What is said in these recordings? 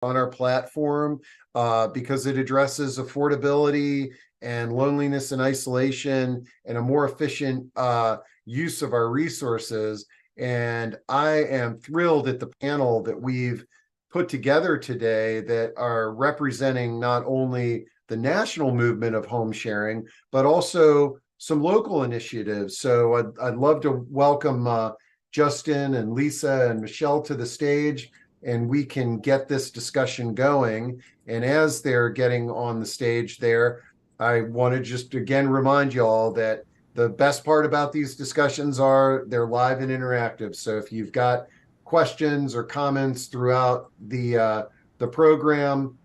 on our platform because it addresses affordability and loneliness and isolation and a more efficient use of our resources. And I am thrilled at the panel that we've put together today that are representing not only the national movement of home sharing, but also some local initiatives. So I'd love to welcome Justin and Lisa and Michelle to the stage, and we can get this discussion going. And as they're getting on the stage there, I want to just again remind you all that the best part about these discussions are they're live and interactive. So if you've got questions or comments throughout the program,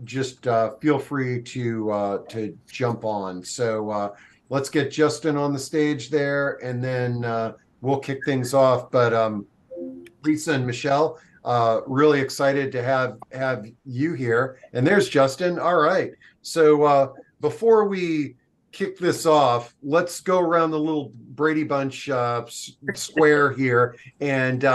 just feel free to jump on. So let's get Justin on the stage there, and then we'll kick things off. But Lisa and Michelle, really excited to have you here. And there's Justin. All right. So before we kick this off, let's go around the little Brady Bunch square here and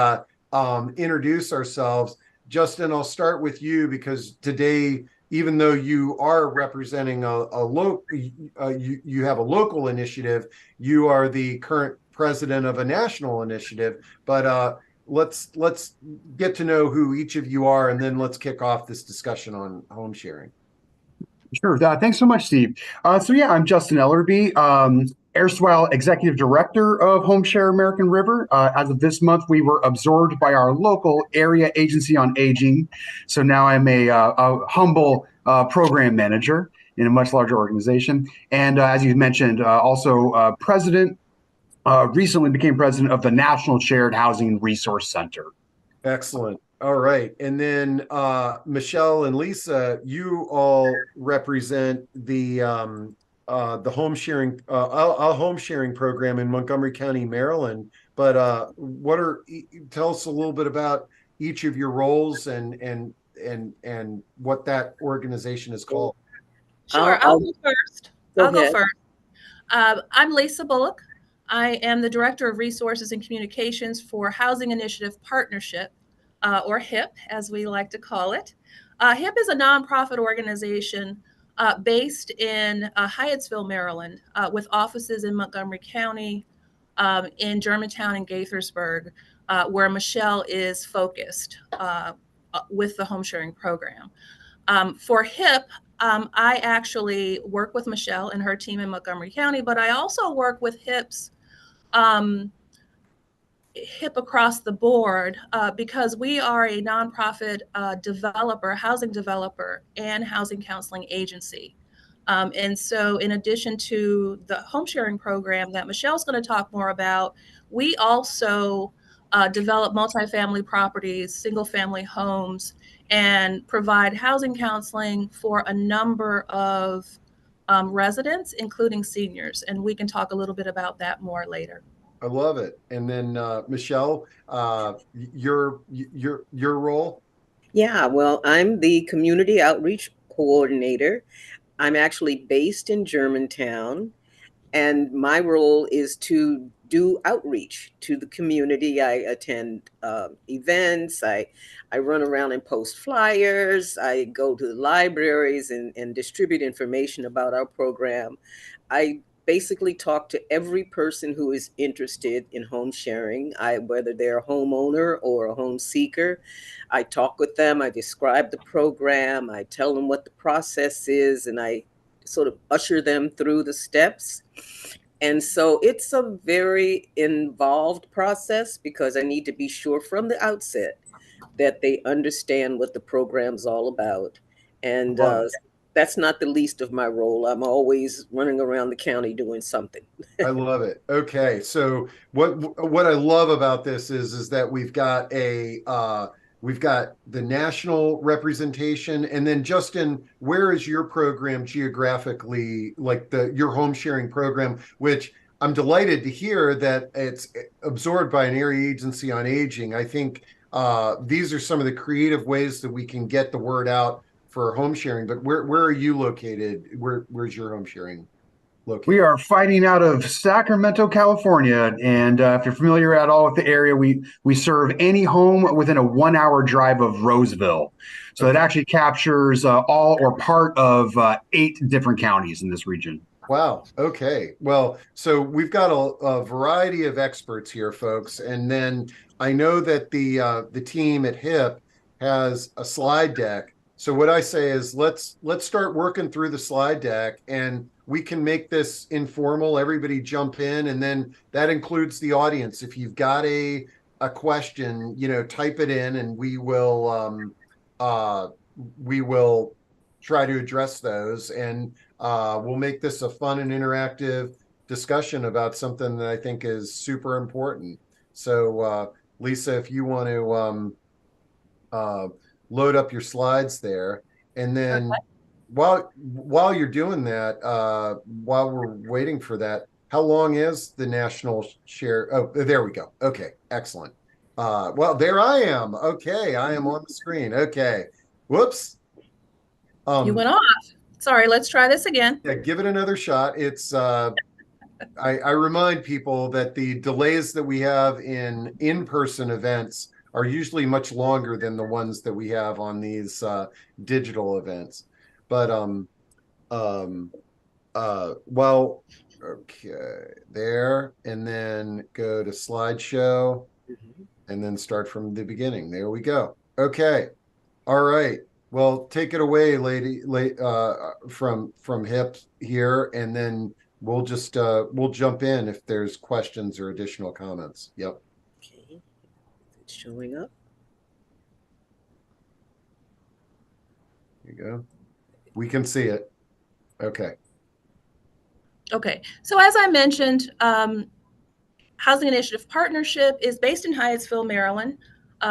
introduce ourselves. Justin, I'll start with you because today, even though you are representing you have a local initiative, you are the current president of a national initiative. But let's get to know who each of you are, and then let's kick off this discussion on home sharing. Sure. Thanks so much, Steve. So yeah, I'm Justin Ellerby, erstwhile Executive Director of Home Share American River. As of this month, we were absorbed by our local area agency on aging. So now I'm a humble program manager in a much larger organization. And as you mentioned, also president, recently became president of the National Shared Housing Resource Center. Excellent. All right. And then Michelle and Lisa, you all represent the home sharing a home sharing program in Montgomery County, Maryland. But tell us a little bit about each of your roles and what that organization is called. Sure, I'll go first. I'll go first. I'm Lesia Bullock. I am the Director of Resources and Communications for Housing Initiative Partnership, or HIP, as we like to call it. HIP is a nonprofit organization based in Hyattsville, Maryland, with offices in Montgomery County, in Germantown and Gaithersburg, where Michelle is focused with the home sharing program. For HIP, I actually work with Michelle and her team in Montgomery County, but I also work with HIP across the board because we are a nonprofit developer, housing developer, and housing counseling agency. And so in addition to the home sharing program that Michelle's going to talk more about, we also develop multifamily properties, single family homes, and provide housing counseling for a number of residents, including seniors. And we can talk a little bit about that more later. I love it. And then Michelle, your role? Yeah, well, I'm the community outreach coordinator. I'm actually based in Germantown, and my role is to do outreach to the community. I attend events. I run around and post flyers. I go to the libraries and distribute information about our program. I basically talk to every person who is interested in home sharing, whether they're a homeowner or a home seeker. I talk with them, I describe the program, I tell them what the process is, and I sort of usher them through the steps. And so it's a very involved process because I need to be sure from the outset that they understand what the program's all about. And that's not the least of my role. I'm always running around the county doing something. I love it. Okay, so what I love about this is that we've got the national representation, and then Justin, where is your program geographically, like your home sharing program, which I'm delighted to hear that it's absorbed by an area agency on aging. I think these are some of the creative ways that we can get the word out for home sharing. But where are you located? Where's your home sharing? located? We are fighting out of Sacramento, California, and if you're familiar at all with the area, we serve any home within a 1 hour drive of Roseville. So it actually captures all or part of 8 different counties in this region. Wow. Okay. Well, so we've got a variety of experts here, folks, and then I know that the team at HIP has a slide deck. So what I say is let's start working through the slide deck, and we can make this informal. Everybody jump in, and then that includes the audience. If you've got a question, type it in, and we will try to address those, and we'll make this a fun and interactive discussion about something that I think is super important. So, Lisa, if you want to load up your slides there, and then while you're doing that, while we're waiting for that, how long is the national share? Oh, there we go. Okay, excellent. Well, there I am. Okay, I am on the screen. Okay, whoops. You went off. Sorry, let's try this again. Yeah, give it another shot. It's I remind people that the delays that we have in in-person events are usually much longer than the ones that we have on these digital events. But well, okay, there, and then go to slideshow, and then start from the beginning. There we go. Okay, all right. Well, take it away, from HIP here, and then we'll just we'll jump in if there's questions or additional comments. Yep. Okay, it's showing up. There you go. We can see it. Okay. Okay. So as I mentioned, Housing Initiative Partnership is based in Hyattsville, Maryland,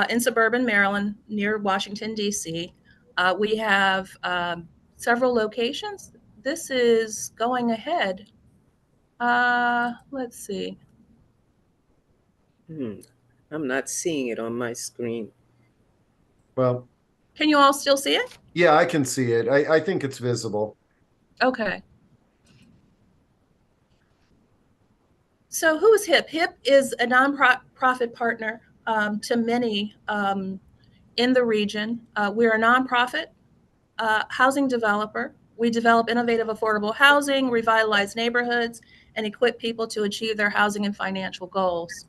in suburban Maryland, near Washington, D.C. We have several locations. This is going ahead. Let's see. I'm not seeing it on my screen. Well, can you all still see it? Yeah, I can see it. I think it's visible. Okay. So who is HIP? HIP is a nonprofit partner to many in the region. We're a nonprofit housing developer. We develop innovative, affordable housing, revitalize neighborhoods, and equip people to achieve their housing and financial goals.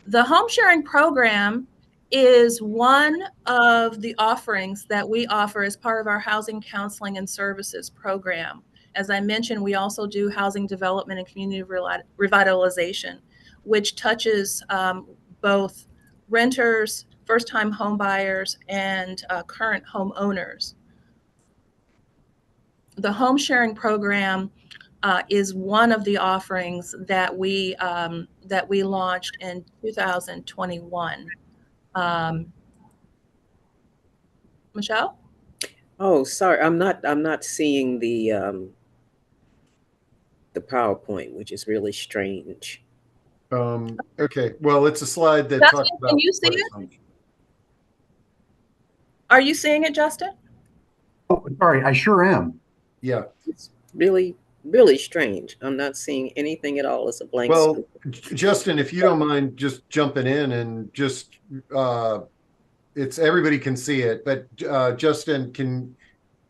The home sharing program is one of the offerings that we offer as part of our housing counseling and services program. As I mentioned, we also do housing development and community revitalization, which touches both renters, first-time home buyers, and current homeowners. The home sharing program is one of the offerings that we launched in 2021. Michelle? Oh, sorry, I'm not seeing the PowerPoint, which is really strange. Okay, well, it's a slide that Justin, talks about. can you see it? Are you seeing it, Justin? Oh, sorry, I sure am. Yeah. It's really, really strange. I'm not seeing anything at all. It's a blank screen. Justin, if you don't mind just jumping in and just it's everybody can see it, but Justin,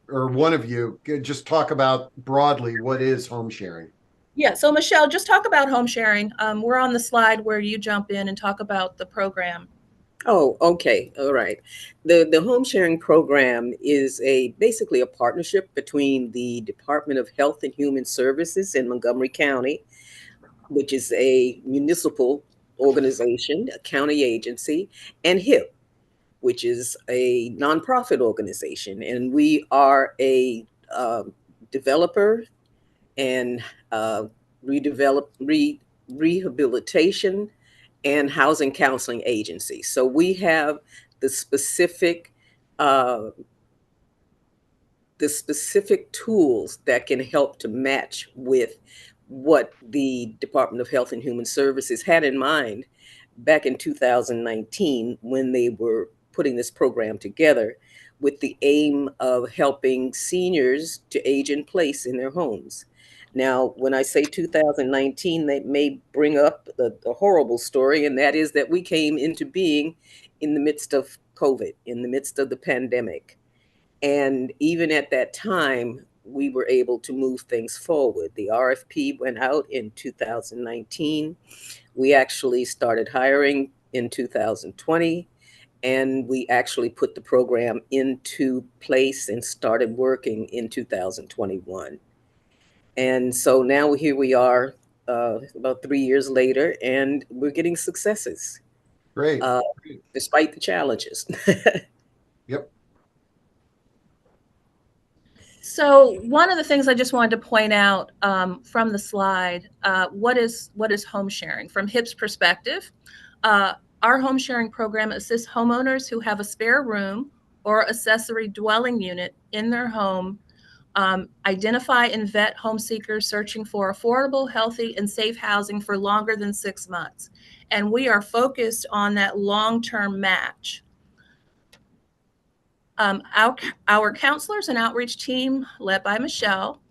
or one of you just talk about broadly what is home sharing? Yeah, so Michelle, just talk about home sharing. We're on the slide where you jump in and talk about the program. Oh, okay. All right. The home sharing program is basically a partnership between the Department of Health and Human Services in Montgomery County, which is a municipal organization, a county agency, and HIP, which is a nonprofit organization. And we are a developer and rehabilitation and housing counseling agency. So we have the specific tools that can help to match with what the Department of Health and Human Services had in mind back in 2019 when they were putting this program together, with the aim of helping seniors to age in place in their homes. Now, when I say 2019, they may bring up a horrible story, and that is that we came into being in the midst of COVID, in the midst of the pandemic. And even at that time, we were able to move things forward. The RFP went out in 2019. We actually started hiring in 2020, and we actually put the program into place and started working in 2021. And so now here we are, about 3 years later, and we're getting successes. Great. Despite the challenges. Yep. So one of the things I just wanted to point out from the slide, what is home sharing? From HIP's perspective, our home sharing program assists homeowners who have a spare room or accessory dwelling unit in their home, identify and vet home seekers searching for affordable, healthy, and safe housing for longer than 6 months. And we are focused on that long-term match. Our counselors and outreach team, led by Michelle,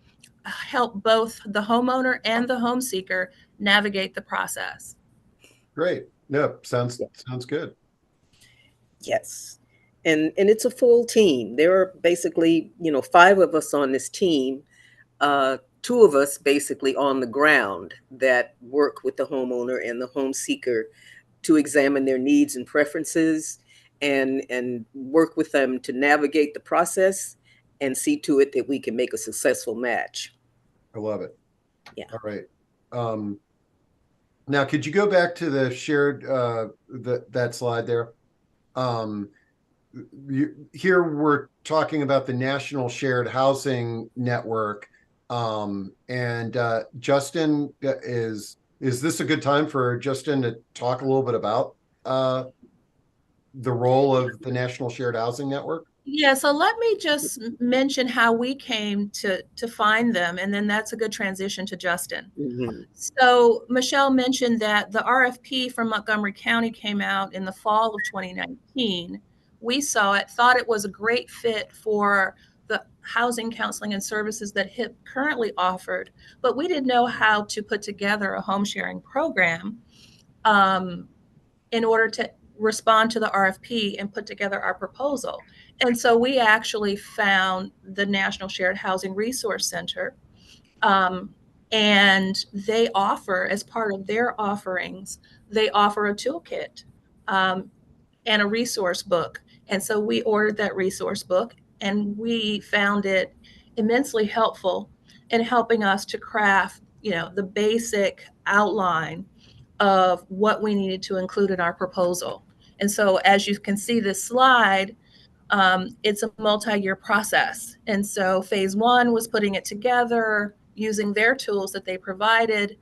help both the homeowner and the home seeker navigate the process. Great. No, sounds good. Yes. And it's a full team. There are basically, 5 of us on this team, 2 of us basically on the ground that work with the homeowner and the home seeker to examine their needs and preferences and work with them to navigate the process and see to it that we can make a successful match. I love it. Yeah. All right. Now, could you go back to the shared that slide there? Here we're talking about the National Shared Housing Network, and Justin, is this a good time for Justin to talk a little bit about the role of the National Shared Housing Network? Yeah, so let me just mention how we came to find them, and then that's a good transition to Justin. Mm-hmm. So Michelle mentioned that the RFP from Montgomery County came out in the fall of 2019. We saw it, thought it was a great fit for the housing, counseling, and services that HIP currently offered, but we didn't know how to put together a home sharing program in order to respond to the RFP and put together our proposal. And so we actually found the National Shared Housing Resource Center, and they offer, as part of their offerings, they offer a toolkit and a resource book. And so we ordered that resource book, and we found it immensely helpful in helping us to craft, the basic outline of what we needed to include in our proposal. And so as you can see this slide, it's a multi-year process. And so phase 1 was putting it together using their tools that they provided.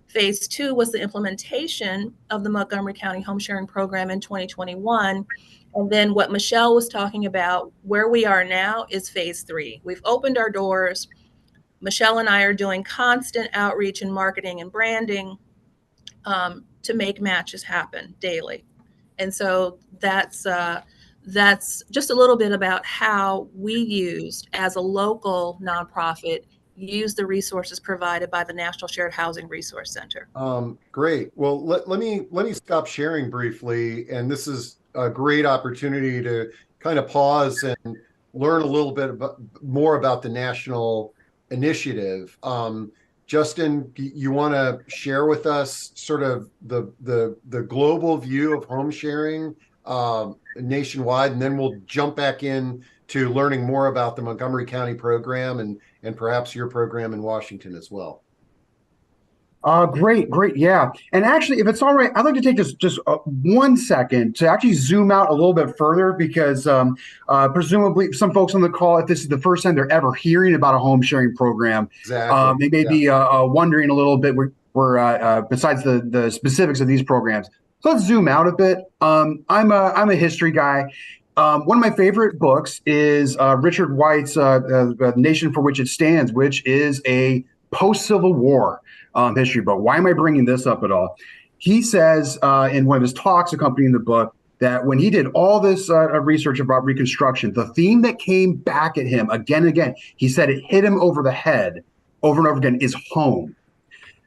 Phase 2 was the implementation of the Montgomery County Home Sharing Program in 2021. And then what Michelle was talking about, where we are now, is phase 3. We've opened our doors. Michelle and I are doing constant outreach and marketing and branding to make matches happen daily. And so that's just a little bit about how we used, as a local nonprofit, use the resources provided by the National Shared Housing Resource Center. Great. Well, let me stop sharing briefly, and this is a great opportunity to kind of pause and learn a little bit more about the national initiative. Justin, you want to share with us sort of the global view of home sharing nationwide, and then we'll jump back in to learning more about the Montgomery County program and perhaps your program in Washington as well. Great. Yeah. And actually, if it's all right, I'd like to take just 1 second to actually zoom out a little bit further, because presumably some folks on the call, if this is the first time they're ever hearing about a home sharing program, exactly. They may be wondering a little bit where besides the specifics of these programs. So let's zoom out a bit. I'm a history guy. One of my favorite books is Richard White's The Nation for Which It Stands, which is a post-Civil War history book. Why am I bringing this up at all? He says in one of his talks accompanying the book that when he did all this research about Reconstruction, the theme that came back at him again and again, he said it hit him over the head, over and over again is home.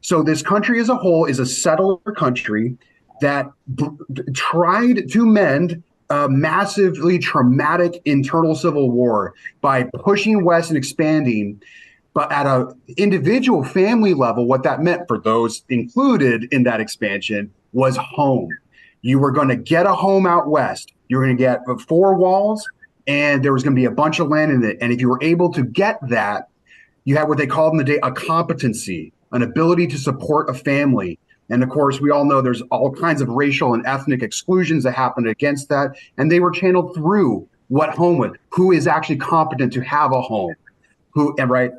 So this country as a whole is a settler country that tried to mend a massively traumatic internal civil war by pushing west and expanding. But at an individual family level, what that meant for those included in that expansion was home. You were going to get a home out west. You were going to get 4 walls, and there was going to be a bunch of land in it. And if you were able to get that, you had what they called in the day a competency, an ability to support a family. And of course, we all know there's all kinds of racial and ethnic exclusions that happened against that. And they were channeled through what home was, who is actually competent to have a home, and right.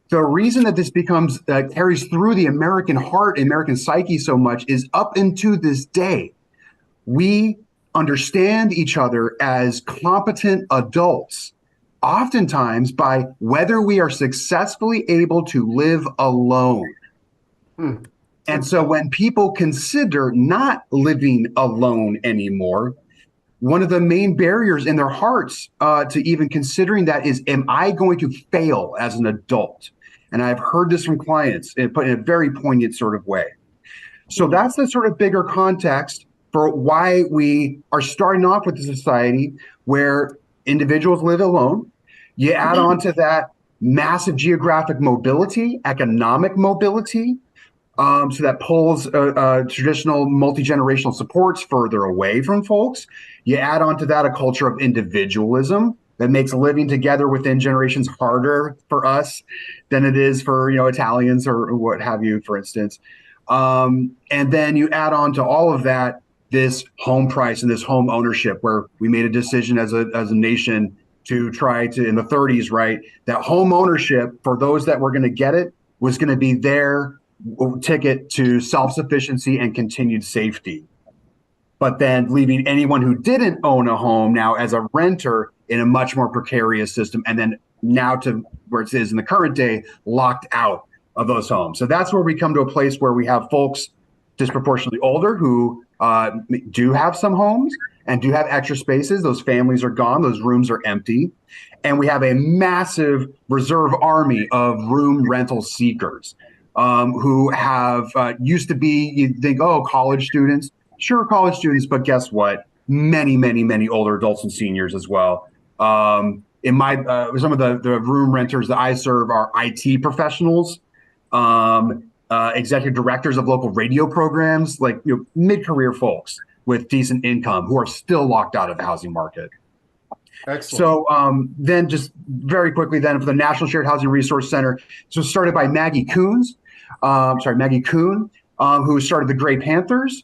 The reason that this becomes carries through the American heart, American psyche so much is up into this day, we understand each other as competent adults, oftentimes by whether we are successfully able to live alone. And so when people consider not living alone anymore, one of the main barriers in their hearts to even considering that is, am I going to fail as an adult? And I've heard this from clients, but in a very poignant sort of way. So that's the sort of bigger context for why we are starting off with a society where individuals live alone. You add on to that massive geographic mobility, economic mobility, so that pulls traditional multi-generational supports further away from folks. You add on to that a culture of individualism that makes living together within generations harder for us than it is for, Italians or what have you, for instance. And then you add on to all of that this home price and this home ownership, where we made a decision as a nation to try to, in the 30s, right, that home ownership for those that were going to get it was going to be their ticket to self-sufficiency and continued safety. But then leaving anyone who didn't own a home now as a renter in a much more precarious system, and then now to where it is in the current day, locked out of those homes. So that's where we come to a place where we have folks disproportionately older who do have some homes and do have extra spaces. Those families are gone. Those rooms are empty. And we have a massive reserve army of room rental seekers who have used to be, you'd think, oh, college students. Sure, college students, but guess what? Many, many, many older adults and seniors as well. In my some of the room renters that I serve are IT professionals, executive directors of local radio programs, like mid-career folks with decent income who are still locked out of the housing market. Excellent. So then just very quickly then for the National Shared Housing Resource Center, so started by Maggie Kuhn, who started the Gray Panthers.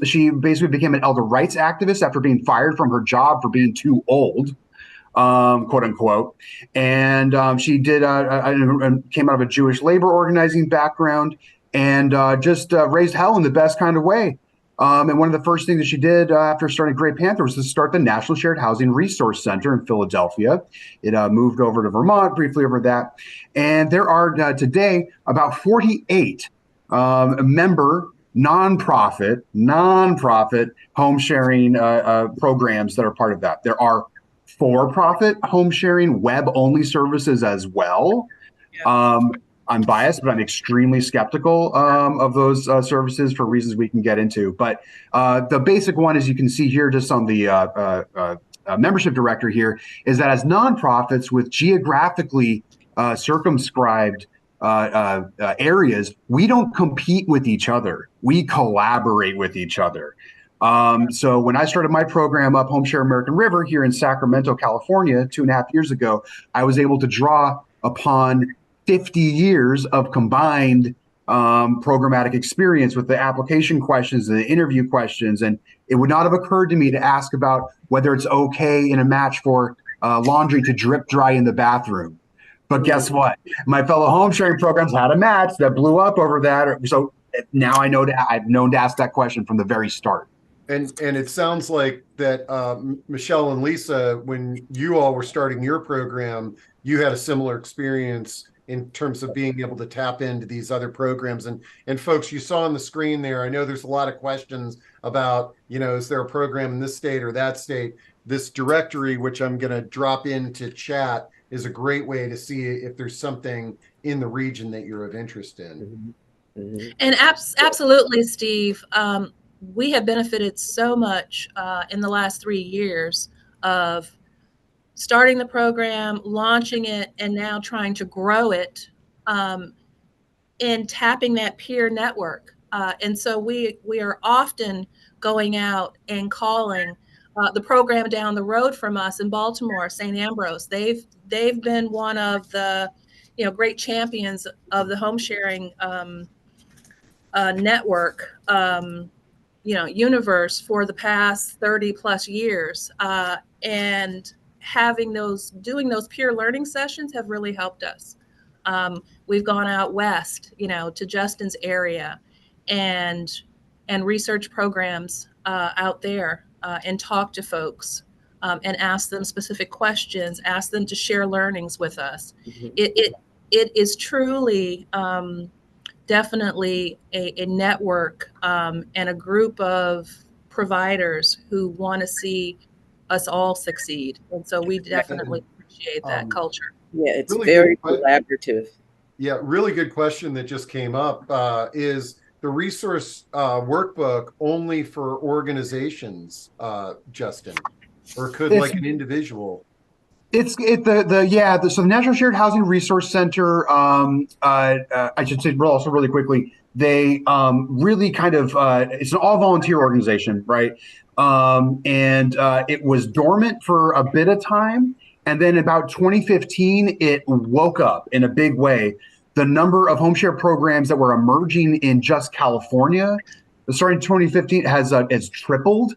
She basically became an elder rights activist after being fired from her job for being too old, quote unquote. And she did came out of a Jewish labor organizing background and just raised hell in the best kind of way. And one of the first things that she did after starting Gray Panther was to start the National Shared Housing Resource Center in Philadelphia. It moved over to Vermont briefly over that. And there are today about 48 member nonprofit home sharing programs that are part of that. There are for-profit home sharing web-only services as well. Yeah. I'm biased, but I'm extremely skeptical of those services for reasons we can get into. But the basic one, as you can see here, just on the membership director here, is that as nonprofits with geographically circumscribed areas, we don't compete with each other. We collaborate with each other. So when I started my program up Homeshare American River here in Sacramento, California, 2.5 years ago, I was able to draw upon 50 years of combined programmatic experience with the application questions and the interview questions. And it would not have occurred to me to ask about whether it's okay in a match for laundry to drip dry in the bathroom. But guess what? My fellow home sharing programs had a match that blew up over that. So now I know that I've known to ask that question from the very start. And it sounds like that Michele and Lisa, when you all were starting your program, you had a similar experience in terms of being able to tap into these other programs. And folks, you saw on the screen there, I know there's a lot of questions about, is there a program in this state or that state? This directory, which I'm going to drop into chat, is a great way to see if there's something in the region that you're of interest in. And absolutely, Steve. We have benefited so much in the last 3 years of starting the program, launching it, and now trying to grow it, and tapping that peer network. And so we are often going out and calling the program down the road from us in Baltimore, St. Ambrose. They've been one of the great champions of the home sharing network universe for the past 30 plus years, and doing those peer learning sessions have really helped us. We've gone out west, to Justin's area, and research programs out there, and talk to folks, and ask them specific questions, ask them to share learnings with us. It is truly definitely a network, and a group of providers who want to see us all succeed. And so we definitely appreciate that culture. Yeah, it's really very collaborative. Yeah, really good question that just came up. Is the resource workbook only for organizations, Justin, or could like an individual? So the National Shared Housing Resource Center, I should say also really quickly, they really kind of, it's an all volunteer organization, right? And it was dormant for a bit of time. And then about 2015, it woke up in a big way. The number of home share programs that were emerging in just California, starting in 2015, has tripled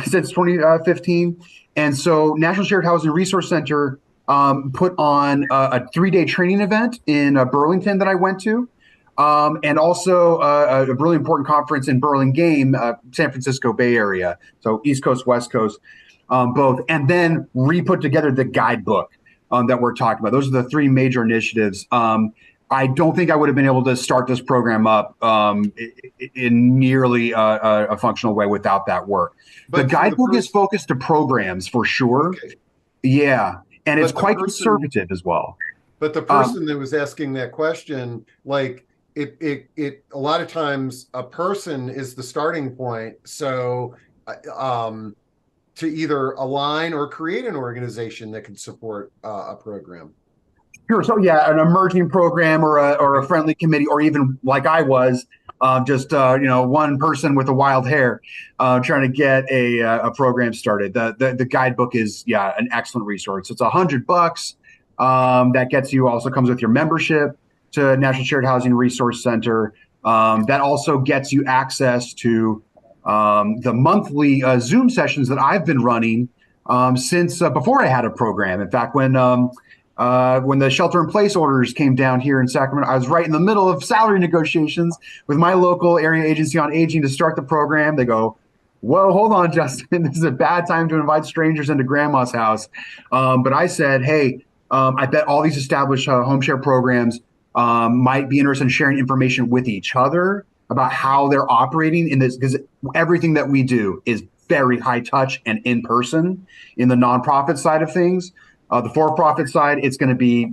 since 2015. And so National Shared Housing Resource Center put on a 3-day training event in Burlington that I went to, and also a really important conference in Burlingame, San Francisco Bay Area, so East Coast, West Coast, both, and then re-put together the guidebook that we're talking about. Those are the 3 major initiatives. I don't think I would have been able to start this program up in nearly a functional way without that work. But the guidebook is focused to programs for sure. Okay. Yeah. And it's quite conservative as well. But the person that was asking that question, like it a lot of times a person is the starting point. So to either align or create an organization that can support a program. Sure. So yeah, an emerging program or a friendly committee, or even like I was, just one person with a wild hair, trying to get a program started. The guidebook is an excellent resource. It's $100. That gets you, also comes with your membership to National Shared Housing Resource Center. That also gets you access to the monthly Zoom sessions that I've been running since before I had a program. In fact, when the shelter-in-place orders came down here in Sacramento, I was right in the middle of salary negotiations with my local area agency on aging to start the program. They go, "Whoa, hold on, Justin. This is a bad time to invite strangers into grandma's house." But I said, hey, I bet all these established home share programs might be interested in sharing information with each other about how they're operating in this, because everything that we do is very high touch and in person in the nonprofit side of things. The for-profit side, it's going to be,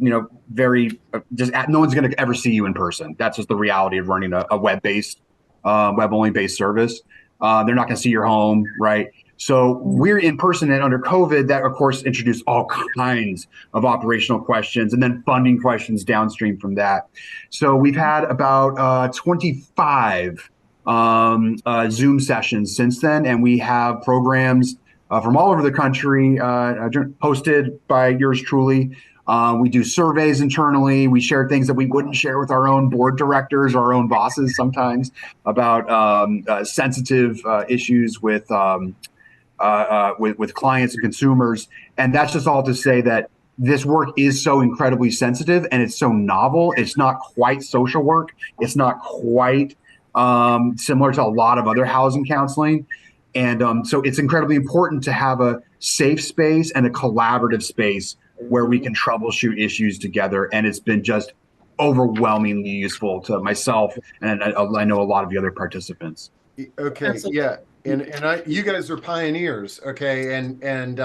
very no one's going to ever see you in person. That's just the reality of running a web-based, web-only based service. They're not going to see your home, right? So we're in person, and under COVID, that of course introduced all kinds of operational questions and then funding questions downstream from that. So we've had about 25 Zoom sessions since then, and we have programs from all over the country, hosted by yours truly. We do surveys internally. We share things that we wouldn't share with our own board directors or our own bosses sometimes about sensitive issues with clients and consumers. And that's just all to say that this work is so incredibly sensitive and it's so novel. It's not quite social work. It's not quite similar to a lot of other housing counseling. And so it's incredibly important to have a safe space and a collaborative space where we can troubleshoot issues together. And it's been just overwhelmingly useful to myself, and I know a lot of the other participants. Okay, absolutely. Yeah, and you guys are pioneers. Okay, and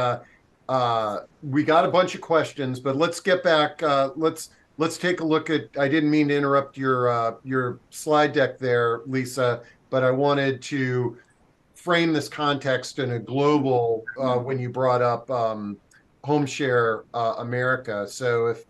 we got a bunch of questions, but let's get back. Let's take a look at. I didn't mean to interrupt your slide deck there, Lisa, but I wanted to frame this context in a global when you brought up HomeShare America. So if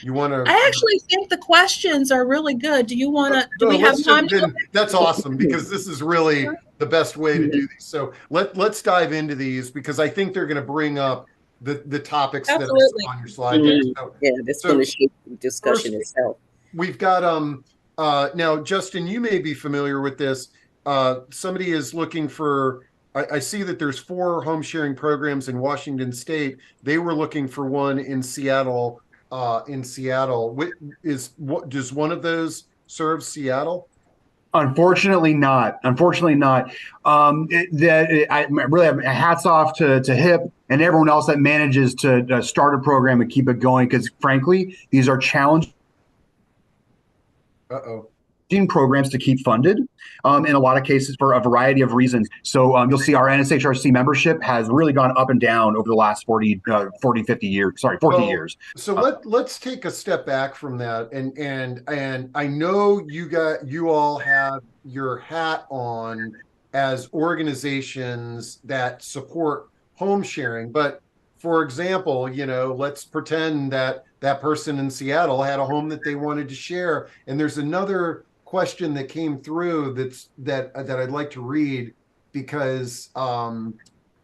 you want to, I actually think the questions are really good. Do you want to? Do we have time to? That's awesome, because this is really the best way to do these. So let's dive into these, because I think they're going to bring up the topics that are on your slide deck. So, yeah, that's going to shape the discussion first, itself. we've got now, Justin, you may be familiar with this. Somebody is looking for. I see that there's 4 home sharing programs in Washington State. They were looking for one in Seattle. Does one of those serve Seattle? Unfortunately not. Unfortunately not. I really have hats off to HIP and everyone else that manages to start a program and keep it going, because frankly, these are challenging programs to keep funded in a lot of cases for a variety of reasons. So you'll see our NSHRC membership has really gone up and down over the last 40, 50 years, 40 years. So let's take a step back from that. And I know you all have your hat on as organizations that support home sharing. But for example, let's pretend that that person in Seattle had a home that they wanted to share. And there's another question that came through that I'd like to read, because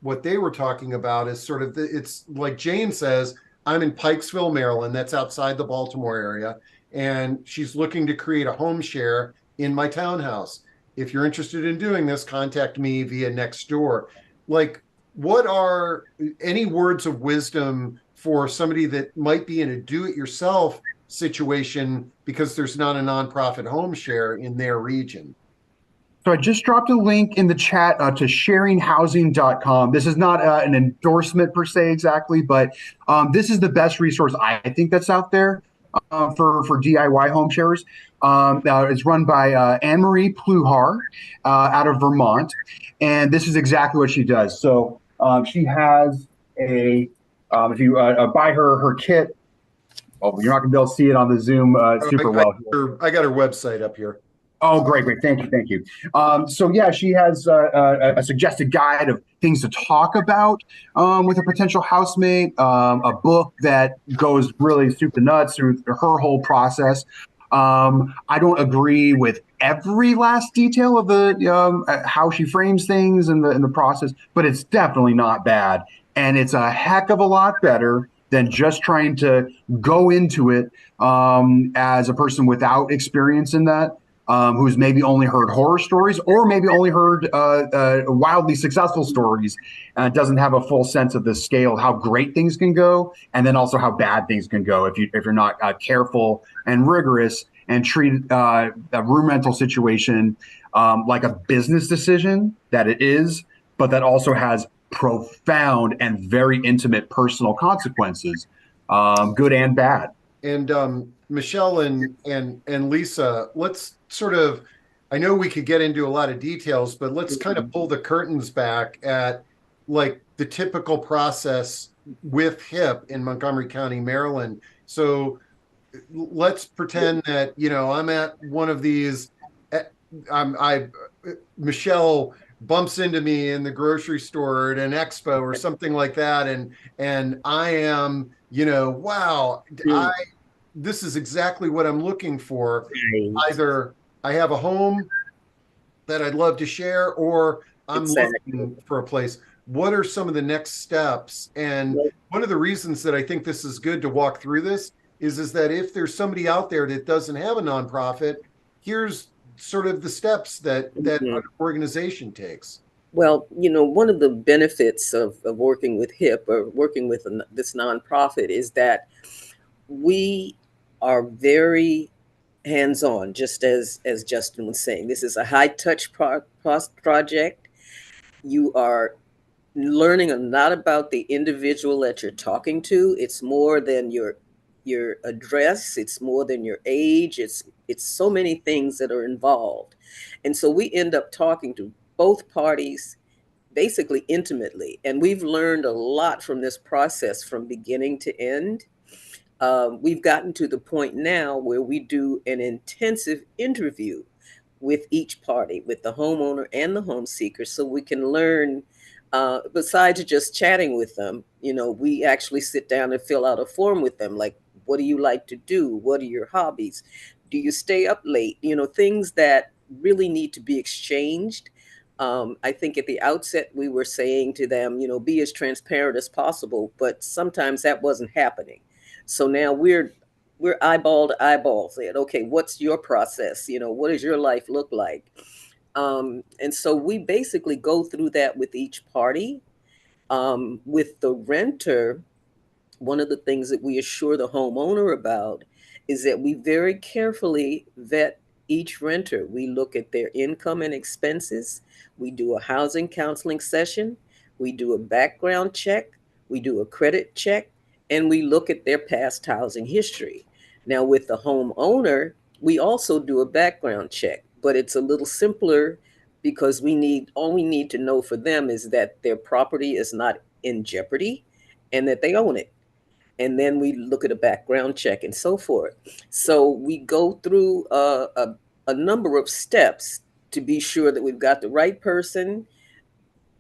what they were talking about is sort of it's like Jane says, I'm in Pikesville, Maryland. That's outside the Baltimore area. And she's looking to create a home share in my townhouse. If you're interested in doing this, contact me via Nextdoor. Like, what are any words of wisdom for somebody that might be in a do-it-yourself situation because there's not a nonprofit home share in their region? So I just dropped a link in the chat to sharinghousing.com. This is not an endorsement per se exactly, but this is the best resource I think that's out there for DIY home sharers. It's run by Anne-Marie Pluhar out of Vermont, and this is exactly what she does. So she has if you buy her kit, you're not going to be able to see it on the Zoom super well. I got her website up here. Oh, great. Thank you. So yeah, she has a suggested guide of things to talk about with a potential housemate, a book that goes really soup to nuts through her whole process. I don't agree with every last detail of the how she frames things in the process, but it's definitely not bad, and it's a heck of a lot better than just trying to go into it as a person without experience in that. Who's maybe only heard horror stories or maybe only heard wildly successful stories and doesn't have a full sense of the scale of how great things can go, and then also how bad things can go if you're not careful and rigorous and treat a room rental situation like a business decision that it is, but that also has profound and very intimate personal consequences, good and bad. And Michelle and Lisa, let's sort of, I know we could get into a lot of details, but let's kind of pull the curtains back at like the typical process with HIP in Montgomery County, Maryland. So let's pretend that, I'm at one of these, Michelle bumps into me in the grocery store at an expo or something like that. And I am, wow, this is exactly what I'm looking for. Either I have a home that I'd love to share, or I'm looking for a place. What are some of the next steps? And one of the reasons that I think this is good to walk through this is that if there's somebody out there that doesn't have a nonprofit, here's sort of the steps that an organization takes. Well, one of the benefits of working with HIP or working with this nonprofit is that we are very hands-on, just as Justin was saying. This is a high-touch project. You are learning a lot about the individual that you're talking to. It's more than your address. It's more than your age. It's so many things that are involved. And so we end up talking to both parties basically intimately. And we've learned a lot from this process from beginning to end. We've gotten to the point now where we do an intensive interview with each party, with the homeowner and the home seeker, so we can learn, besides just chatting with them, we actually sit down and fill out a form with them, like, what do you like to do? What are your hobbies? Do you stay up late? Things that really need to be exchanged. I think at the outset, we were saying to them, be as transparent as possible, but sometimes that wasn't happening. So now we're eyeball to eyeball saying, okay, what's your process? What does your life look like? And so we basically go through that with each party. With the renter, one of the things that we assure the homeowner about is that we very carefully vet each renter. We look at their income and expenses. We do a housing counseling session. We do a background check. We do a credit check. And we look at their past housing history. Now, with the homeowner, we also do a background check, but it's a little simpler because all we need to know for them is that their property is not in jeopardy and that they own it. And then we look at a background check and so forth. So we go through a number of steps to be sure that we've got the right person,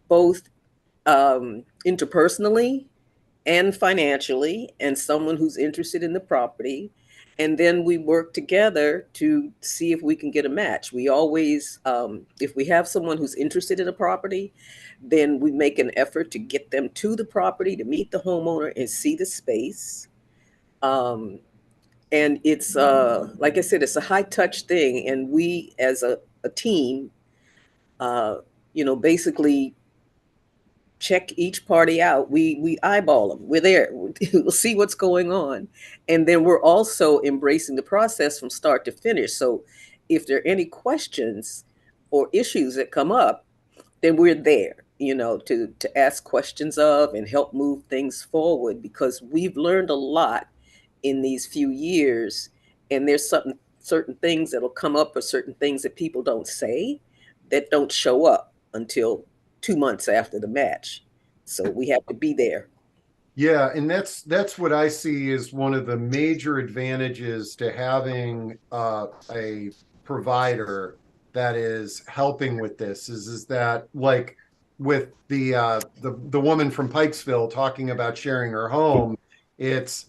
both interpersonally and financially, and someone who's interested in the property. And then we work together to see if we can get a match. We always, if we have someone who's interested in a property, then we make an effort to get them to the property to meet the homeowner and see the space. And it's, like I said, it's a high touch thing. And we, as a team, basically check each party out. We eyeball them. We're there. We'll see what's going on. And then we're also embracing the process from start to finish. So if there are any questions or issues that come up, then we're there, to ask questions of and help move things forward, because we've learned a lot in these few years. And there's certain things that'll come up, or certain things that people don't say that don't show up until 2 months after the match. So we have to be there. Yeah, and that's what I see as one of the major advantages to having a provider that is helping with this is that, like with the woman from Pikesville talking about sharing her home, it's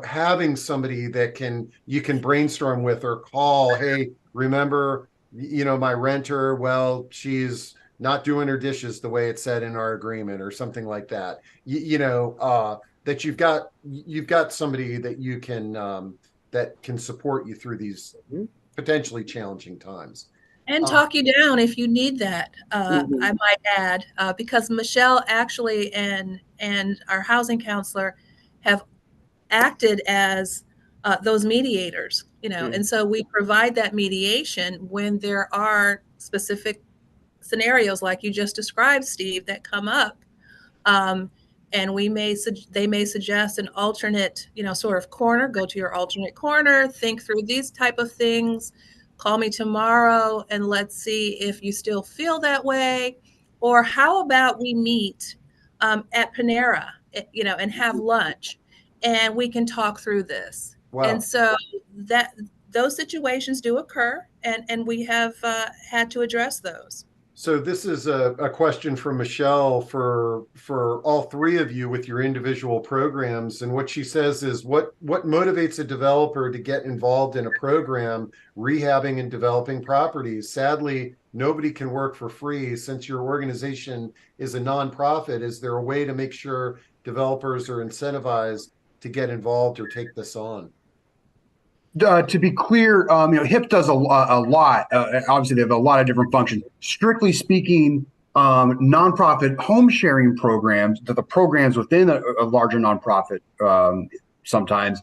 having somebody that you can brainstorm with or call. Hey, remember, my renter, well, she's not doing her dishes the way it said in our agreement, or something like that. That you've got somebody that you can that can support you through these potentially challenging times. And talk you down if you need that. I might add, because Michelle actually and our housing counselor have acted as those mediators, and so we provide that mediation when there are specific scenarios like you just described, Steve, that come up. And they may suggest an alternate, sort of corner. Go to your alternate corner, think through these type of things, call me tomorrow and let's see if you still feel that way. Or how about we meet at Panera, and have lunch, and we can talk through this. Wow. And so those situations do occur, and we have had to address those. So this is a question from Michelle for all three of you with your individual programs. And what she says is, what motivates a developer to get involved in a program rehabbing and developing properties? Sadly, nobody can work for free. Since your organization is a nonprofit, is there a way to make sure developers are incentivized to get involved or take this on? To be clear, HIP does a lot. Obviously, they have a lot of different functions. Strictly speaking, nonprofit home sharing programs, the programs within a larger nonprofit sometimes,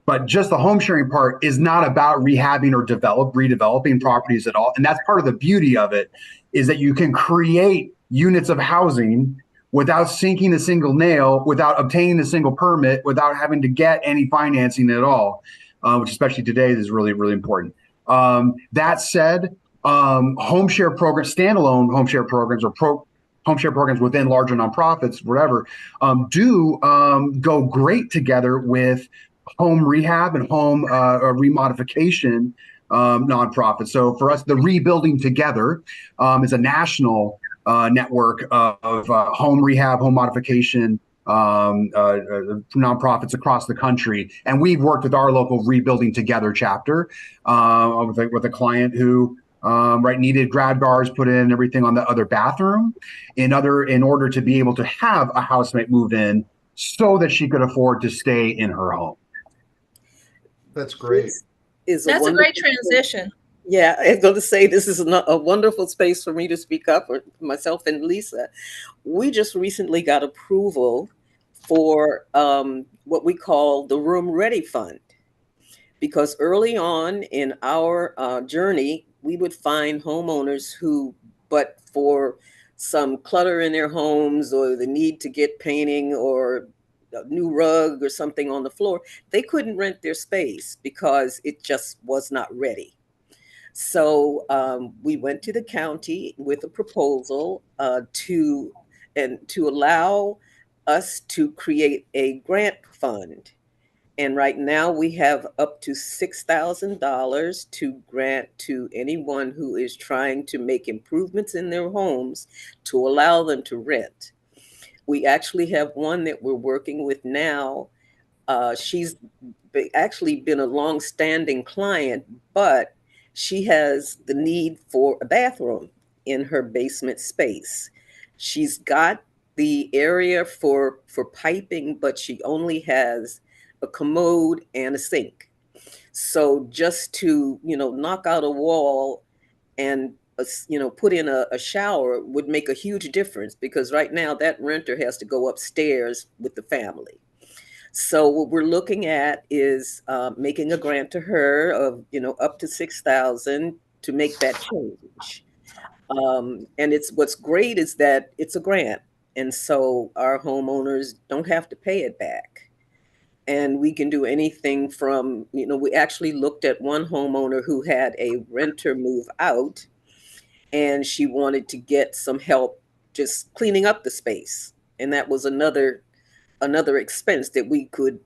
but just the home sharing part is not about rehabbing or redeveloping properties at all. And that's part of the beauty of it, is that you can create units of housing without sinking a single nail, without obtaining a single permit, without having to get any financing at all. Which especially today is really, really important. That said, standalone home share programs or home share programs within larger nonprofits, whatever, do go great together with home rehab and home remodification nonprofits. So for us, the Rebuilding Together is a national network of home rehab, home modification nonprofits across the country. And we've worked with our local Rebuilding Together chapter with a client who needed grab bars put in, everything on the other bathroom in order to be able to have a housemate move in so that she could afford to stay in her home. That's great. That's a great transition. Yeah, I was going to say this is a wonderful space for me to speak up for myself and Lisa. We just recently got approval for what we call the Room Ready Fund, because early on in our journey, we would find homeowners who, but for some clutter in their homes or the need to get painting or a new rug or something on the floor, they couldn't rent their space because it just was not ready. So we went to the county with a proposal to allow us to create a grant fund. And right now we have up to $6,000 to grant to anyone who is trying to make improvements in their homes to allow them to rent. We actually have one that we're working with now. She's actually been a long-standing client, but she has the need for a bathroom in her basement space. She's got the area for piping, but she only has a commode and a sink. So just to, knock out a wall and, put in a shower would make a huge difference, because right now that renter has to go upstairs with the family. So what we're looking at is making a grant to her of, up to $6,000 to make that change. And what's great is that it's a grant. And so our homeowners don't have to pay it back. And we can do anything from, we actually looked at one homeowner who had a renter move out, and she wanted to get some help just cleaning up the space. And that was another expense that we could,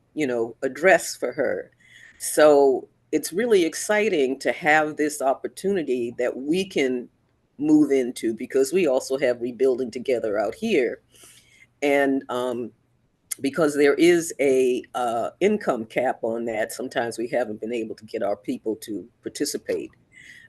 address for her. So it's really exciting to have this opportunity that we can move into, because we also have Rebuilding Together out here. And because there is a income cap on that, sometimes we haven't been able to get our people to participate.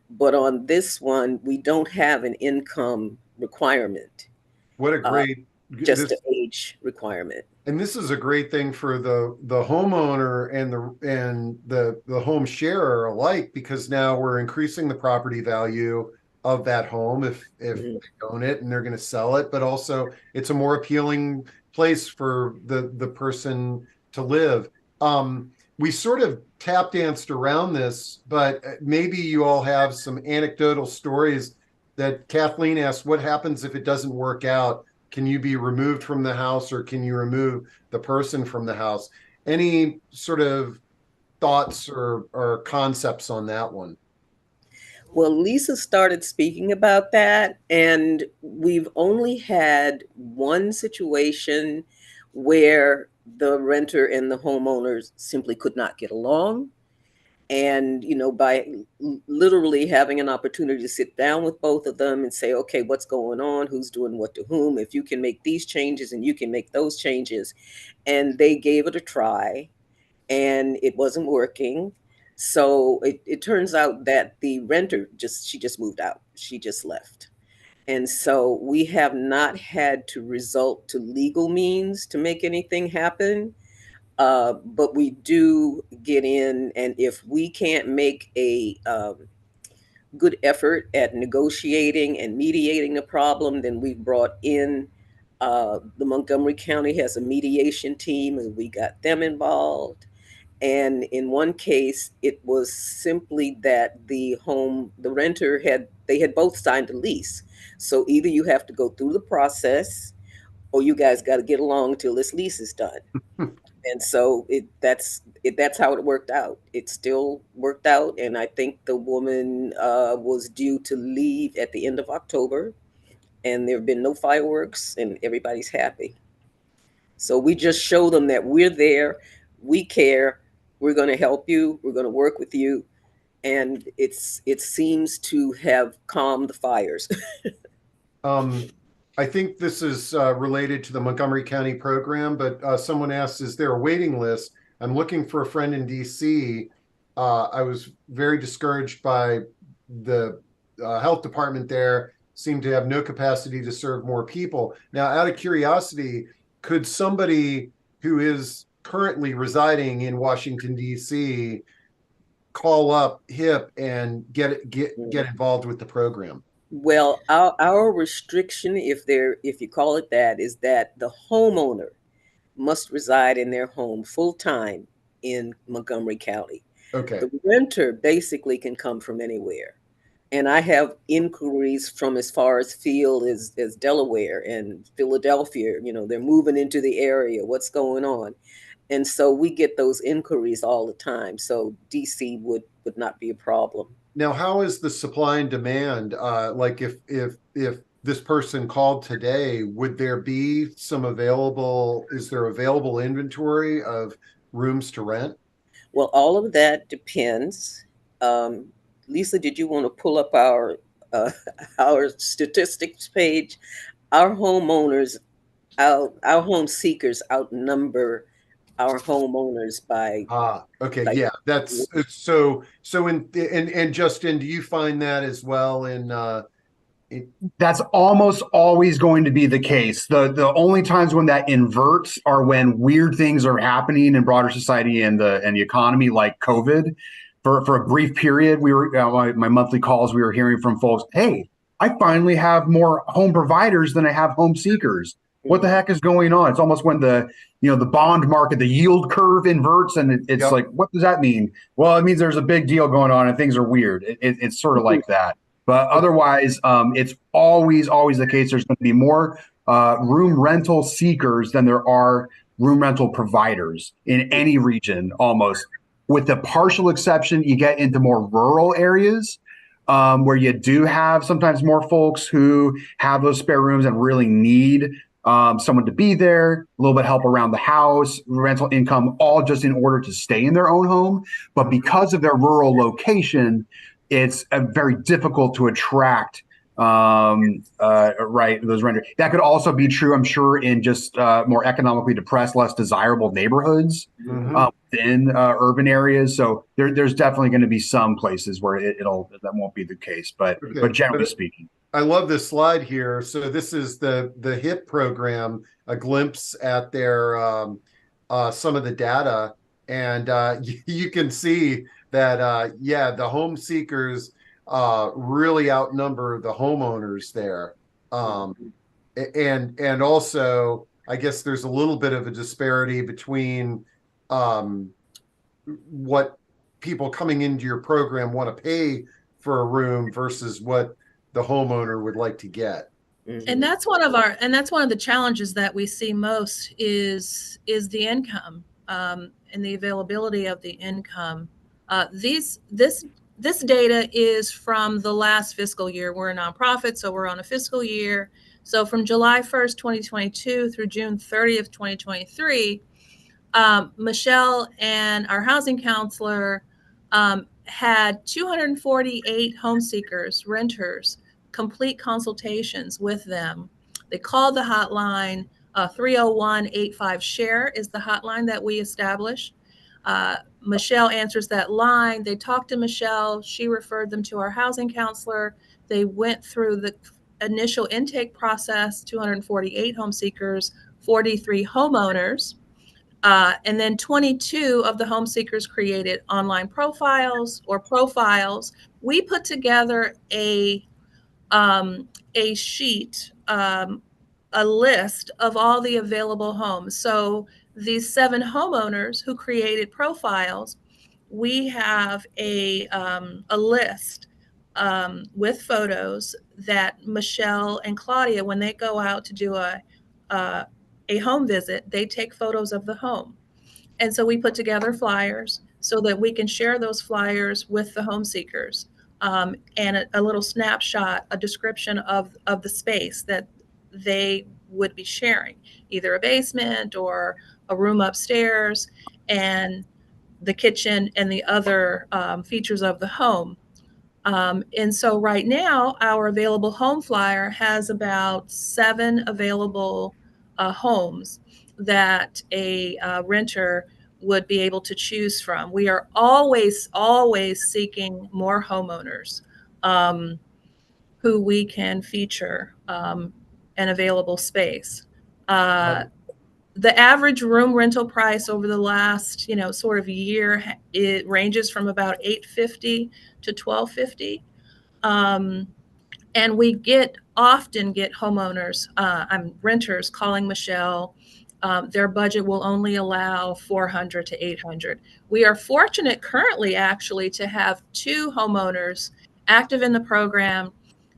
But on this one, we don't have an income requirement. What a great just an age requirement. And this is a great thing for the homeowner and the home sharer alike, because now we're increasing the property value of that home if they own it and they're going to sell it, but also it's a more appealing place for the person to live. We sort of tap danced around this, but maybe you all have some anecdotal stories that Kathleen asked, what happens if it doesn't work out? Can you be removed from the house, or can you remove the person from the house? Any sort of thoughts or concepts on that one? Well, Lisa started speaking about that, and we've only had one situation where the renter and the homeowners simply could not get along. And, by literally having an opportunity to sit down with both of them and say, okay, what's going on? Who's doing what to whom? If you can make these changes and you can make those changes. And they gave it a try, and it wasn't working. So it turns out that the renter she just moved out. She just left. And so we have not had to resort to legal means to make anything happen. But we do get in, and if we can't make a good effort at negotiating and mediating the problem, then we brought in the Montgomery County has a mediation team, and we got them involved. And in one case, it was simply that the renter had both signed a lease. So either you have to go through the process, or you guys got to get along until this lease is done. And so that's how it worked out. It still worked out. And I think the woman was due to leave at the end of October. and there have been no fireworks, and everybody's happy. So we just show them that we're there, we care, we're going to help you, we're going to work with you, and it seems to have calmed the fires. I think this is related to the Montgomery County program, but someone asked, is there a waiting list? I'm looking for a friend in DC. I was very discouraged by the health department there, seemed to have no capacity to serve more people. Now, out of curiosity, could somebody who is currently residing in Washington, DC, call up HIP and get involved with the program? Well, our restriction, if you call it that, is that the homeowner must reside in their home full time in Montgomery County. Okay. The renter basically can come from anywhere. And I have inquiries from as far as field as Delaware and Philadelphia. They're moving into the area. What's going on? And so we get those inquiries all the time. So DC would not be a problem. Now, how is the supply and demand? Like if this person called today, would there be some available? Is there available inventory of rooms to rent? Well, all of that depends. Lisa, did you want to pull up our statistics page? Our homeowners, our home seekers outnumber our homeowners by. Okay, yeah, that's so. And Justin, do you find that as well? That's almost always going to be the case. The only times when that inverts are when weird things are happening in broader society and the economy, like COVID. For a brief period, we were my monthly calls. We were hearing from folks, "Hey, I finally have more home providers than I have home seekers. What the heck is going on?" It's almost when the bond market, the yield curve inverts, and it's like, what does that mean? Well, it means there's a big deal going on and things are weird. It's sort of like that. But otherwise, it's always the case. There's going to be more room rental seekers than there are room rental providers in any region, almost. With the partial exception, you get into more rural areas where you do have sometimes more folks who have those spare rooms and really need someone to be there, a little bit help around the house, rental income, all just in order to stay in their own home. But because of their rural location, it's very difficult to attract those renters. That could also be true, I'm sure, in just more economically depressed, less desirable neighborhoods within urban areas. So there's definitely going to be some places where that won't be the case. But generally speaking, I love this slide here. So this is the HIP program, a glimpse at their some of the data, and you can see that the home seekers really outnumber the homeowners there, and also I guess there's a little bit of a disparity between what people coming into your program want to pay for a room versus what the homeowner would like to get. And that's one of the challenges that we see most is the income and the availability of the income. This data is from the last fiscal year. We're a nonprofit, so we're on a fiscal year. So from July 1st, 2022 through June 30th, 2023, Michelle and our housing counselor had 248 home seekers, renters, complete consultations with them. They called the hotline. 301-85-SHARE is the hotline that we established. Michelle answers that line. They talked to Michelle. She referred them to our housing counselor. They went through the initial intake process, 248 home seekers, 43 homeowners. And then 22 of the home seekers created online profiles. We put together a sheet, a list of all the available homes. So these 7 homeowners who created profiles, we have a list with photos that Michelle and Claudia, when they go out to do a home visit, they take photos of the home. And so we put together flyers so that we can share those flyers with the home seekers. and a little snapshot, a description of the space that they would be sharing, either a basement or a room upstairs, and the kitchen and the other features of the home. And so right now, our available home flyer has about 7 available homes that a renter would be able to choose from. We are always seeking more homeowners who we can feature an available space. The average room rental price over the last, sort of year, it ranges from about $850 to $1,250. And we often get homeowners, renters calling Michelle. Their budget will only allow $400 to $800. We are fortunate currently, actually, to have 2 homeowners active in the program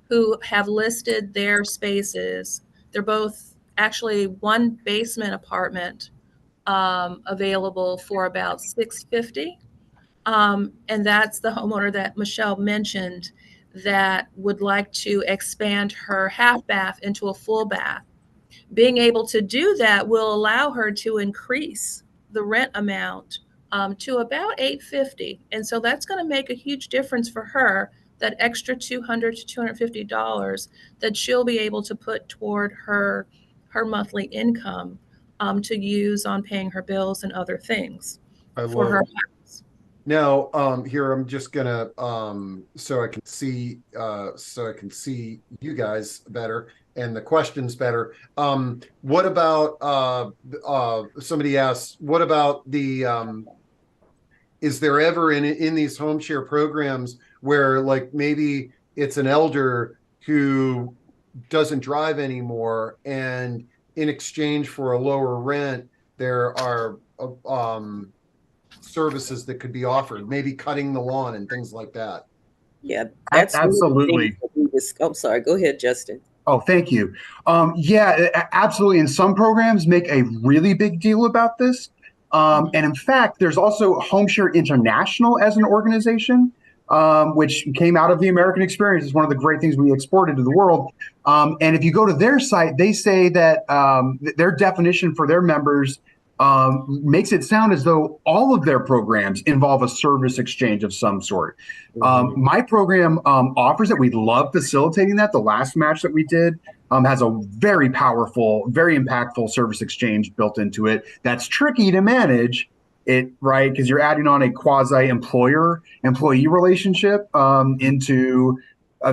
who have listed their spaces. They're both actually one basement apartment available for about $650. And that's the homeowner that Michelle mentioned that would like to expand her half bath into a full bath. Being able to do that will allow her to increase the rent amount to about $850. And so that's going to make a huge difference for her, that extra $200 to $250 that she'll be able to put toward her monthly income to use on paying her bills and other things for her house. Now, here I'm just gonna so I can see you guys better and the questions better. What about somebody asked, what about the is there ever in these home share programs where, like, maybe it's an elder who doesn't drive anymore, and in exchange for a lower rent, there are services that could be offered, maybe cutting the lawn and things like that? Yeah, that's absolutely. I'm sorry, go ahead, Justin. Oh, thank you. Yeah, absolutely. And some programs make a really big deal about this. And in fact, there's also HomeShare International as an organization, which came out of the American experience. It's one of the great things we exported to the world. And if you go to their site, they say that their definition for their members makes it sound as though all of their programs involve a service exchange of some sort. My program offers it. We love facilitating that. The last match that we did has a very powerful, very impactful service exchange built into it. That's tricky to manage, right? Because you're adding on a quasi-employer-employee relationship into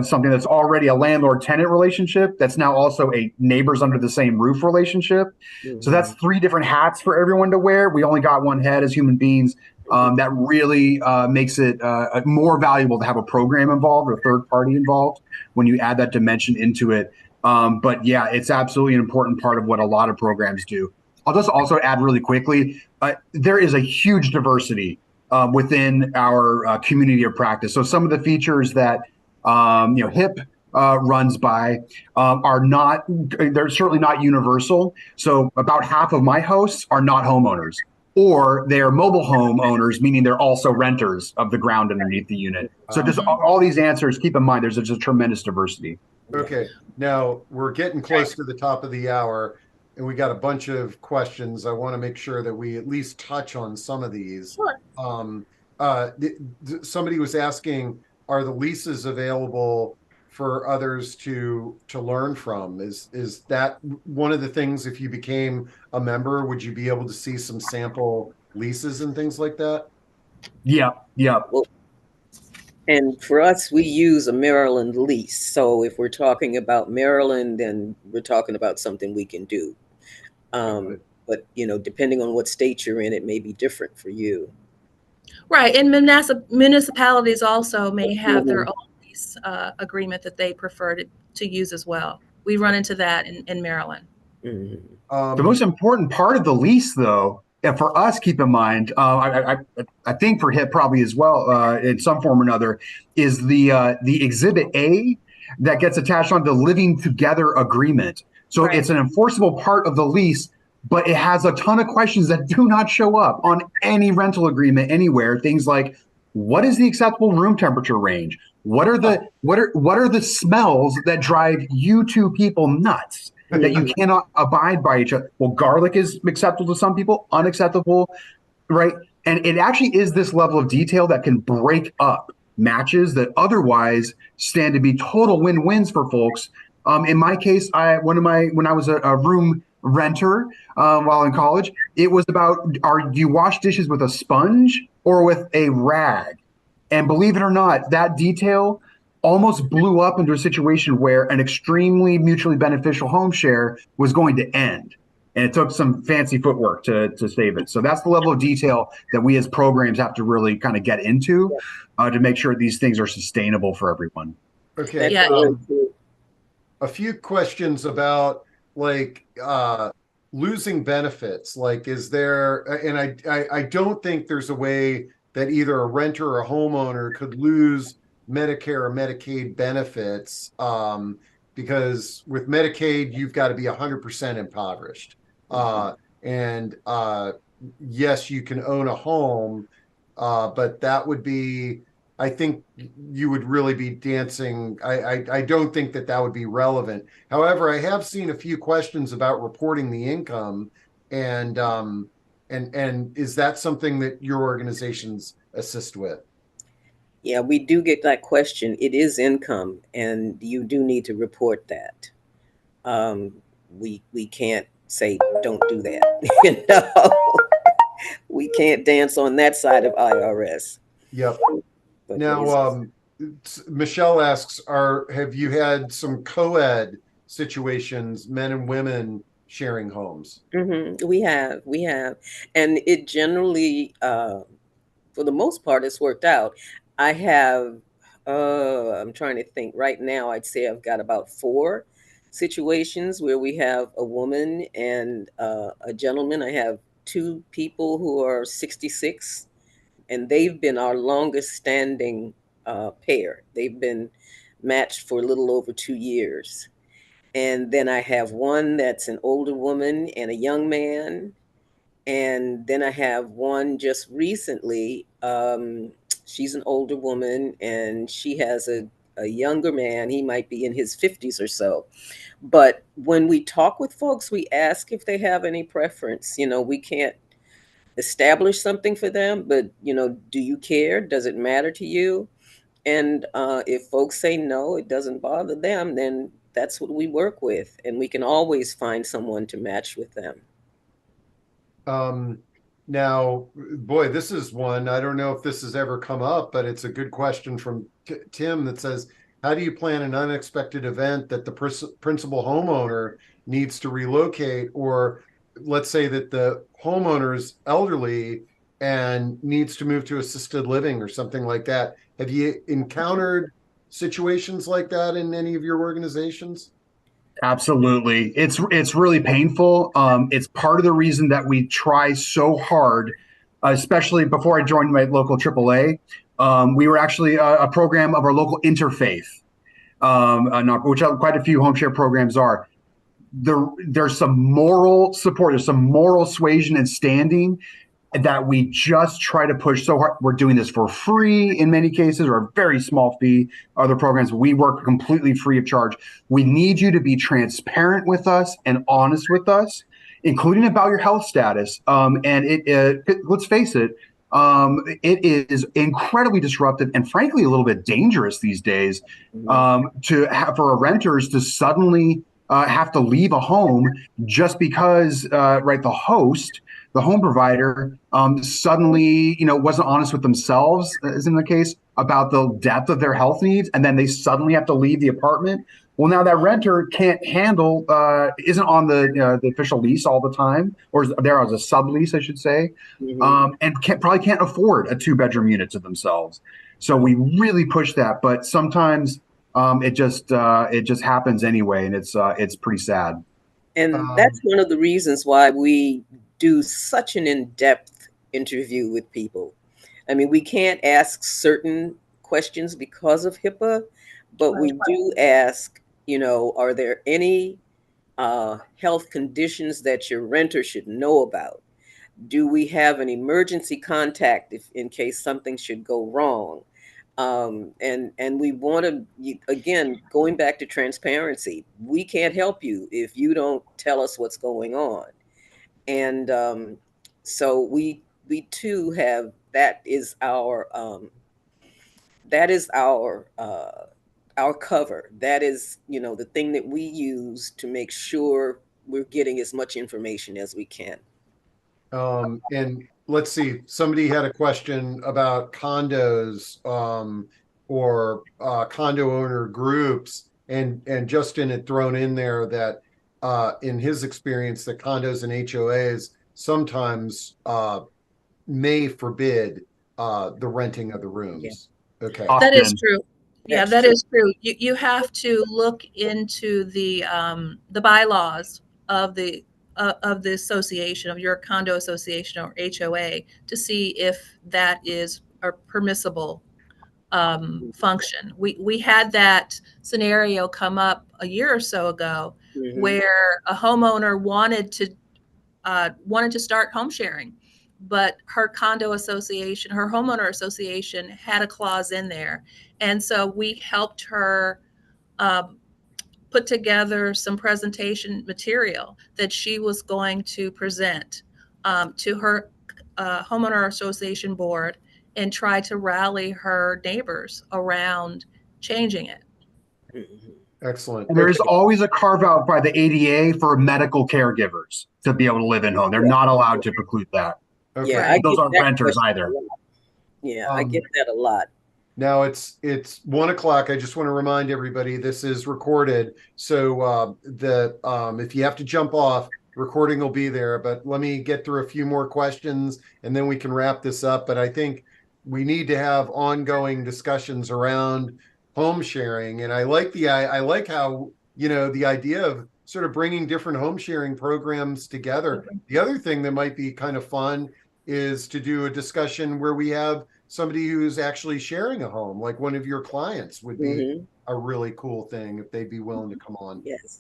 something that's already a landlord-tenant relationship that's now also a neighbors under the same roof relationship. So that's 3 different hats for everyone to wear. We only got one head as human beings. That really makes it more valuable to have a program involved or a third party involved when you add that dimension into it. But yeah, it's absolutely an important part of what a lot of programs do. I'll just also add really quickly, there is a huge diversity within our community of practice. So some of the features that HIP runs by they're certainly not universal. So about half of my hosts are not homeowners, or they are mobile home owners, meaning they're also renters of the ground underneath the unit. So just all these answers, keep in mind, there's just a tremendous diversity. Okay, now we're getting close to the top of the hour, and we got a bunch of questions. I want to make sure that we at least touch on some of these. Sure. Somebody was asking, are the leases available for others to learn from? Is that one of the things, if you became a member, would you be able to see some sample leases and things like that? Yeah. Well, and for us, we use a Maryland lease. So if we're talking about Maryland, then we're talking about something we can do. But, depending on what state you're in, it may be different for you. Right. And municipalities also may have their own lease agreement that they prefer to use as well. We run into that in Maryland. The most important part of the lease, though, and for us, keep in mind, I think for HIP probably as well, in some form or another, is the Exhibit A that gets attached on the living together agreement. So It's an enforceable part of the lease, but it has a ton of questions that do not show up on any rental agreement anywhere. Things like, what is the acceptable room temperature range? What are the smells that drive you two people nuts that you cannot abide by each other? Well, garlic is acceptable to some people, unacceptable, right? And it actually is this level of detail that can break up matches that otherwise stand to be total win-wins for folks. In my case, when I was a room renter while in college, it was about, do you wash dishes with a sponge or with a rag? And believe it or not, that detail almost blew up into a situation where an extremely mutually beneficial home share was going to end. And it took some fancy footwork to save it. So that's the level of detail that we as programs have to really kind of get into to make sure these things are sustainable for everyone. Okay. Yeah. A few questions about like losing benefits. Like, is there, and I don't think there's a way that either a renter or a homeowner could lose Medicare or Medicaid benefits, because with Medicaid, you've got to be 100% impoverished. And yes, you can own a home, but that would be, I think you would really be dancing. I don't think that would be relevant. However, I have seen a few questions about reporting the income, and is that something that your organizations assist with? Yeah, we do get that question. It is income, and you do need to report that. We can't say don't do that. We can't dance on that side of IRS. Yep. But Now, Michelle asks, have you had some co-ed situations, men and women sharing homes? we have, and it generally, for the most part, it's worked out. I have, I'm trying to think right now. I'd say I've got about 4 situations where we have a woman and a gentleman. I have 2 people who are 66, and they've been our longest standing pair. They've been matched for a little over 2 years. And then I have one that's an older woman and a young man. And then I have one just recently. She's an older woman and she has a younger man. He might be in his 50s or so. But when we talk with folks, we ask if they have any preference. We can't establish something for them, but, do you care? Does it matter to you? And if folks say no, it doesn't bother them, then that's what we work with. And we can always find someone to match with them. Now, boy, this is one, I don't know if this has ever come up, but it's a good question from Tim that says, how do you plan an unexpected event that the principal homeowner needs to relocate? Or let's say that the homeowner's elderly and needs to move to assisted living or something like that. Have you encountered situations like that in any of your organizations? Absolutely. It's really painful. It's part of the reason that we try so hard, especially before I joined my local AAA. We were actually a program of our local interfaith, which quite a few home share programs are. There's some moral support, there's some moral suasion and standing that we just try to push so hard. We're doing this for free in many cases, or a very small fee. Other programs, we work completely free of charge. We need you to be transparent with us and honest with us, including about your health status. And let's face it, it is incredibly disruptive and frankly a little bit dangerous these days for renters to suddenly have to leave a home just because the host, the home provider, suddenly wasn't honest with themselves, as in the case, about the depth of their health needs, and then they suddenly have to leave the apartment. Well, now that renter can't handle, isn't on the official lease all the time, or is there as a sublease, I should say, and probably can't afford a 2-bedroom unit to themselves. So we really push that, but sometimes it just happens anyway, and it's pretty sad. And that's one of the reasons why we do such an in-depth interview with people. I mean, we can't ask certain questions because of HIPAA, but we do ask, are there any health conditions that your renter should know about? Do we have an emergency contact in case something should go wrong? And we want to, again, going back to transparency, we can't help you if you don't tell us what's going on. And so we too have, that is our our cover. That is, the thing that we use to make sure we're getting as much information as we can. And let's see, somebody had a question about condos, or condo owner groups, and Justin had thrown in there that in his experience that condos and HOAs sometimes may forbid the renting of the rooms. Yeah. Okay. That is true. Yeah, That's that true. is true. You have to look into the bylaws of the association, of your condo association or HOA, to see if that is a permissible function. We had that scenario come up a year or so ago, where a homeowner wanted to start home sharing, but her condo association, her homeowner association, had a clause in there, and so we helped her put together some presentation material that she was going to present to her homeowner association board and try to rally her neighbors around changing it. Excellent. And there is always a carve out by the ADA for medical caregivers to be able to live in home. They're not allowed to preclude that. Okay. Yeah, those aren't renters either. Yeah, I get that a lot. Now it's 1 o'clock. I just want to remind everybody this is recorded. So if you have to jump off, recording will be there. But let me get through a few more questions and then we can wrap this up. But I think we need to have ongoing discussions around home sharing. And I like how, the idea of sort of bringing different home sharing programs together. The other thing that might be kind of fun is to do a discussion where we have somebody who's actually sharing a home, like one of your clients would be a really cool thing if they'd be willing to come on. Yes.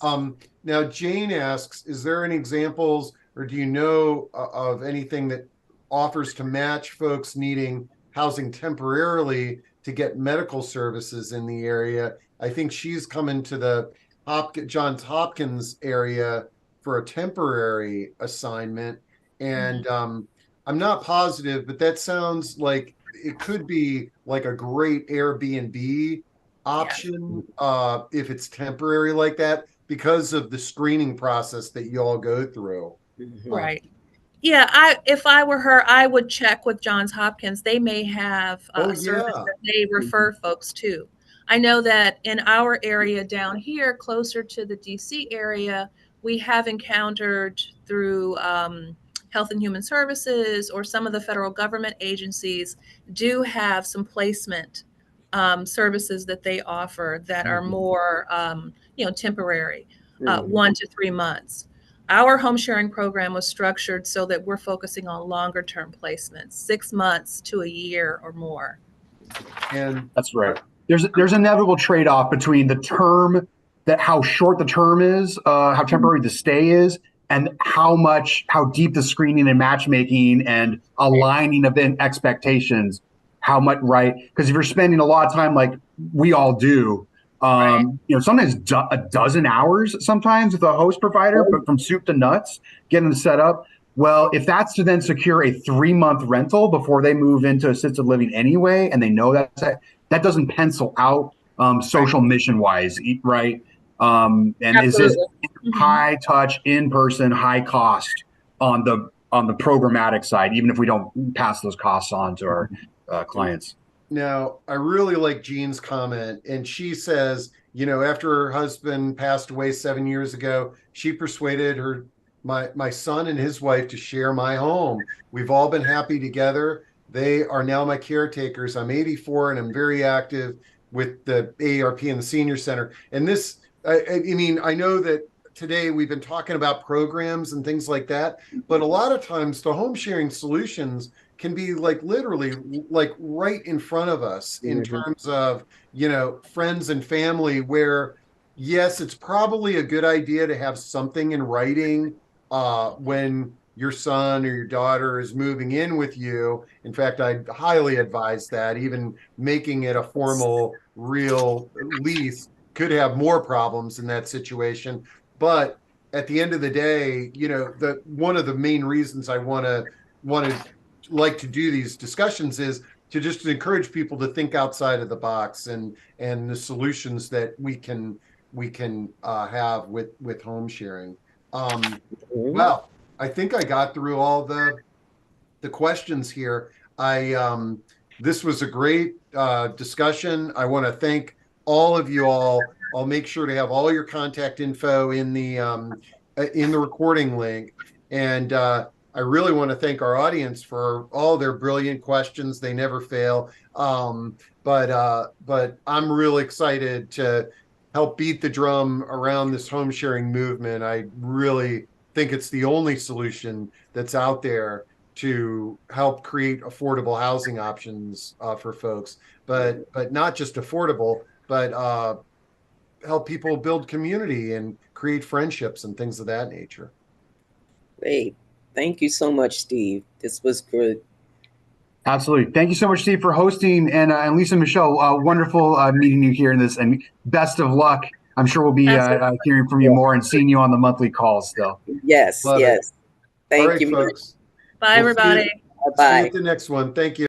Now Jane asks, is there any examples or do you know of anything that offers to match folks needing housing temporarily to get medical services in the area? I think she's coming to the Johns Hopkins area for a temporary assignment. And I'm not positive, but that sounds like it could be like a great Airbnb option if it's temporary like that, because of the screening process that you all go through. Right. Yeah, if I were her, I would check with Johns Hopkins. They may have a service that they refer folks to. I know that in our area down here, closer to the DC area, we have encountered through Health and Human Services or some of the federal government agencies do have some placement services that they offer that are more, temporary, 1 to 3 months. Our home sharing program was structured so that we're focusing on longer term placements, 6 months to a year or more. And that's right. There's inevitable trade-off between the term, how short the term is, how temporary the stay is, and how deep the screening and matchmaking and aligning of expectations, how much, right? Because if you're spending a lot of time like we all do, sometimes a dozen hours sometimes with a host provider, but from soup to nuts, getting them set up. Well, if that's to then secure a 3-month rental before they move into assisted living anyway, and they know that doesn't pencil out social mission wise, right? And is this high touch, in person, high cost on the programmatic side, even if we don't pass those costs on to our clients. Now, I really like Jean's comment, and she says, after her husband passed away 7 years ago, she persuaded my son and his wife to share my home. We've all been happy together. They are now my caretakers. I'm 84 and I'm very active with the AARP and the Senior Center. And this, I know that today we've been talking about programs and things like that, but a lot of times the home sharing solutions can be literally right in front of us in terms of, friends and family, where yes, it's probably a good idea to have something in writing when your son or your daughter is moving in with you. In fact, I highly advise that. Even making it a formal, real lease could have more problems in that situation. But at the end of the day, the one of the main reasons I want to like to do these discussions is to just encourage people to think outside of the box and the solutions that we can have with home sharing. Well, I think I got through all the questions here. This was a great discussion. I want to thank all of you all. I'll make sure to have all your contact info in the recording link. And I really want to thank our audience for all their brilliant questions. They never fail. But I'm really excited to help beat the drum around this home sharing movement. I really think it's the only solution that's out there to help create affordable housing options for folks, but not just affordable, but help people build community and create friendships and things of that nature. Great. Thank you so much, Steve. This was good. Absolutely. Thank you so much, Steve, for hosting. And Lesia Michele, wonderful meeting you here in this, and best of luck. I'm sure we'll be hearing from you more and seeing you on the monthly calls still. Yes, Love yes. it. Thank All right, you, folks. Bye, everybody. Bye. See you at the next one. Thank you.